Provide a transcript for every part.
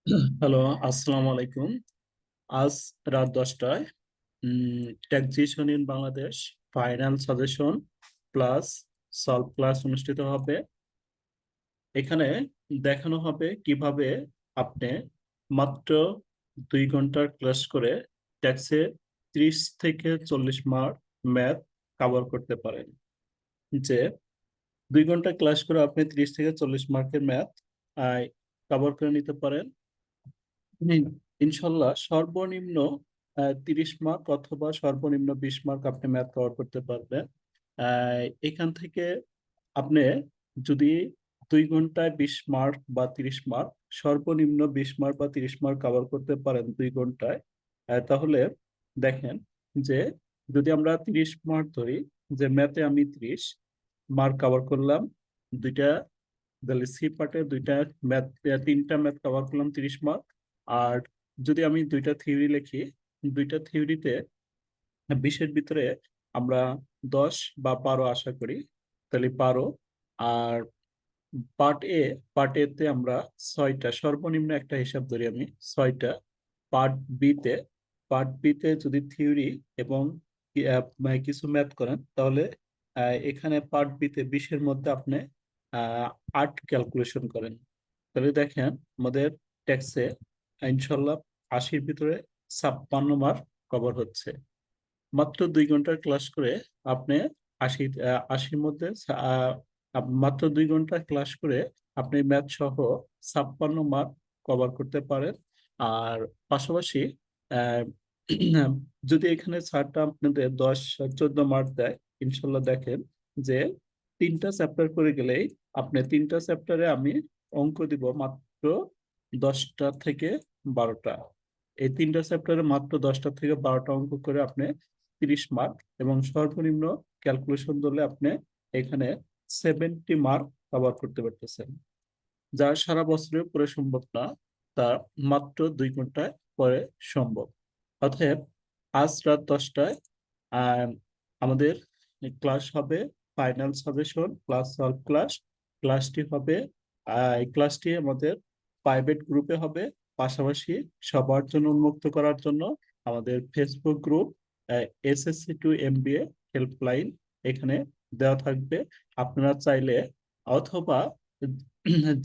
Hello, আসসালামু আলাইকুম। আজ রাত 10টায় taxation in Bangladesh final suggestion plus solve class অনুষ্ঠিত হবে। এখানে দেখানো হবে কিভাবে আপনি মাত্র 2 ঘন্টার ক্লাস করে ট্যাক্সে 30 থেকে 40 মার্ক ম্যাথ কভার করতে পারেন। যে 2 ঘন্টা ক্লাস করে আপনি 30 থেকে 40 মার্কের ম্যাথ কভার করে নিতে পারেন। হুম, ইনশাল্লাহ সর্বনিম্ন 30 মার্ক অথবা সর্বনিম্ন 20 মার্ক আপনি ম্যাথ কভার করতে পারবেন। এখান থেকে আপনি যদি 2 ঘন্টায় 20 মার্ক বা 30 মার্ক, সর্বনিম্ন 20 মার্ক বা 30 মার্ক কভার করতে পারেন 2 ঘন্টায়, তাহলে দেখেন যে যদি আমরা 30 মার্ক ধরি, যে ম্যাথে আমি 30 মার্ক কভার করলাম দুইটা, তাহলে সি পার্টে দুইটা ম্যাথ, তিনটা ম্যাথ কভার করলাম 30 মার্ক। আর যদি আমি দুইটা থিওরি লিখি, দুইটা থিওরিতে 20-এর ভিতরে আমরা 10 বা 12 আশা করি, তাহলে 12। আর পার্ট এ, পার্ট এ তে আমরা 6টা, সর্বনিম্ন একটা হিসাব ধরি আমি 6টা। পার্ট বি তে, পার্ট বি তে যদি থিওরি এবং মানে কিছু ম্যাথ করেন, তাহলে এখানে পার্ট বি তে 20-এর মধ্যে আপনি আহ 8 ক্যালকুলেশন করেন, তাহলে দেখেন আমাদের ট্যাক্সে ইনশাল্লাহ 80-র ভিতরে 56 মার্ক কভার হচ্ছে। মাত্র 2 ঘন্টার ক্লাস করে আপনি 80-80-র মধ্যে মাত্র 2 ঘন্টা ক্লাস করে আপনি ম্যাথ সহ 56 মার্ক কভার করতে পারেন। আর পাশাপাশি আহ, যদি এখানে স্যারটা আপনাদের 10-14 মার্ক দেয়, ইনশাল্লাহ দেখেন যে 3টা চ্যাপ্টার করে গেলেই আপনি 3টা চ্যাপ্টারে আমি অঙ্ক দিব মাত্র 10টা থেকে 12টা। এই 3টা চ্যাপ্টারে মাত্র 10টা থেকে 12টা অঙ্ক করে আপনি 30 মার্ক, এবং সর্বনিম্ন ক্যালকুলেশন ধরলে আপনি এখানে 70 মার্ক কভার করতে পারতেছেন, যা সারা বছরের পরে সম্ভব না, তা মাত্র 2 ঘন্টায় পরে সম্ভব। অতএব আজ রাত 10টায় আহ, আমাদের ক্লাস হবে final suggestion plus solve class. ক্লাসটি হবে, এই ক্লাসটি আমাদের প্রাইভেট গ্রুপে হবে। পাশাপাশি সবার জন্য উন্মুক্ত করার জন্য আমাদের Facebook group SSC to MBA helpline এখানে দেওয়া থাকবে। আপনারা চাইলে অথবা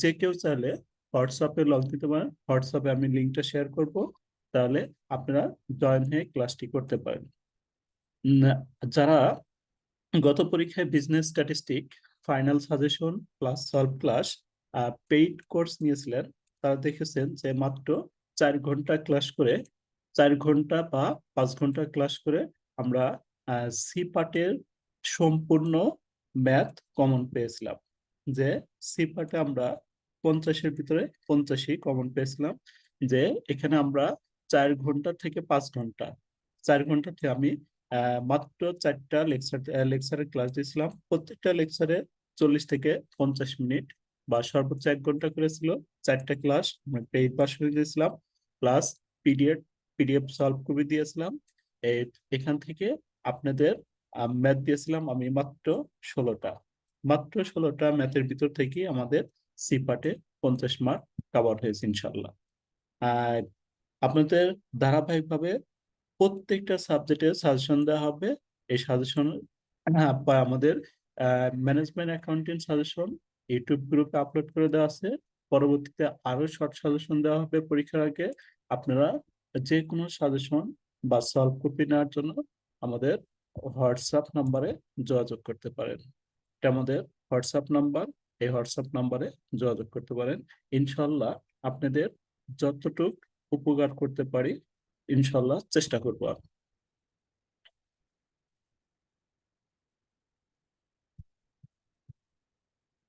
যে কেউ চাইলে হোয়াটসঅ্যাপে লগ দিতে পারেন, হোয়াটসঅ্যাপে আমি লিঙ্কটা শেয়ার করব, তাহলে আপনারা জয়েন হয়ে ক্লাসটি করতে পারেন। উম, যারা গত পরীক্ষায় business statistic final suggestion plus solve class paid course নিয়েছিলেন, তারা দেখেছেন যে মাত্র 4 ঘন্টা ক্লাস করে, 4 ঘন্টা বা 5 ঘন্টা ক্লাস করে আমরা সি পার্টের সম্পূর্ণ ম্যাথ কমন পেয়েছিলাম। যে সি পার্টে আমরা 50-এর ভিতরে 85 কমন পেয়েছিলাম। যে এখানে আমরা 4 ঘন্টা থেকে 5 ঘন্টা, 4 ঘন্টা থেকে আমি মাত্র 4টা লেকচারের ক্লাস দিয়েছিলাম। প্রত্যেকটা লেকচারে 40 থেকে 50 মিনিট বা সর্বোচ্চ 1 ঘন্টা করেছিল। 4টা ক্লাস পেইড ভার্সন দিয়েছিলাম, প্লাস পিডিএফ পিডিএফ সলভ করে দিয়েছিলাম। এখান থেকে আপনাদের ম্যাথ দিয়েছিলাম আমি মাত্র 16টা। মাত্র 16টা ম্যাথের ভিতর থেকে আমাদের সি পার্টে 50 মার্ক কভার হয়েছে ইনশাল্লাহ। আর আপনাদের ধারাবাহিকভাবে প্রত্যেকটা সাবজেক্টে সাজেশন দেওয়া হবে। এই সাজেশন আমাদের ম্যানেজমেন্ট অ্যাকাউন্টিং সাজেশন ইউটিউব গ্রুপে আপলোড করে দেওয়া আছে। পরবর্তীতে আরো শর্ট সাজেশন দেওয়া হবে পরীক্ষার আগে। আপনারা যে কোনো সাজেশন বা সলভ কপি নেওয়ার জন্য আমাদের হোয়াটসঅ্যাপ নাম্বারে যোগাযোগ করতে পারেন। এটা আমাদের হোয়াটসঅ্যাপ নাম্বার, এই হোয়াটসঅ্যাপ নাম্বারে যোগাযোগ করতে পারেন। ইনশাল্লাহ আপনাদের যতটুক উপকার করতে পারি ইনশাল্লাহ চেষ্টা করবো।